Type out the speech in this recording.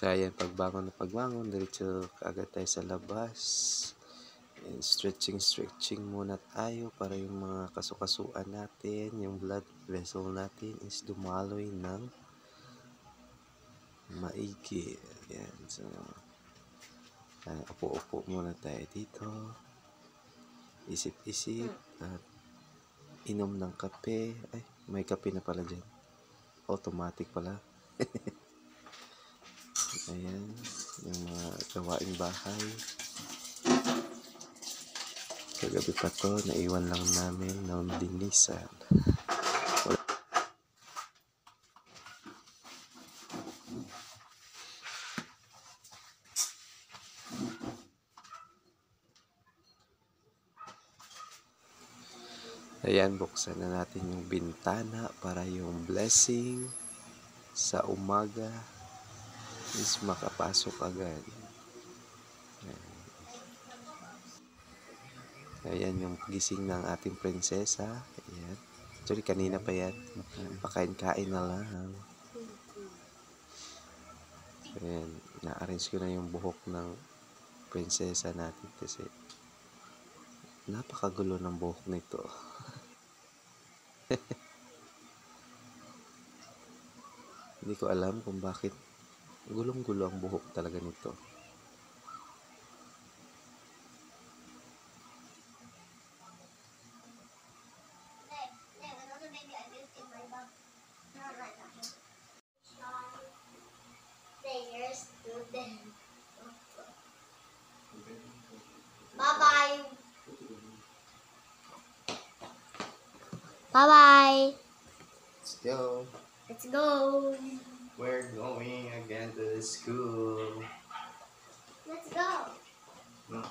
So ayan, pagbangon, diretso kaagad tayo sa labas. And stretching muna tayo para yung mga kasukasuan natin, yung blood vessel natin is dumaloy ng maigi. Ayan, so upo-upo muna tayo dito. Isip-isip at inom ng kape. Ay, may kape na pala dyan. Automatic pala. Ayan, yung mga gawaing bahay. Kagabi pa to, naiwan lang namin ng linisan. Ayan, buksan na natin yung bintana para yung blessing sa umaga is makapasok agad. Ayan yung gising ng ating prinsesa. Ayan. Actually, kanina pa yan. Pakain-kain na lang. Ayan, na-arrange ko na yung buhok ng prinsesa natin kasi napakagulo ng buhok nito. Hindi ko alam kung bakit gulong-gulo ang buhok talaga nito. Bye-bye. Bye-bye. Let's go. Let's go. We're going again to school. Let's go. No.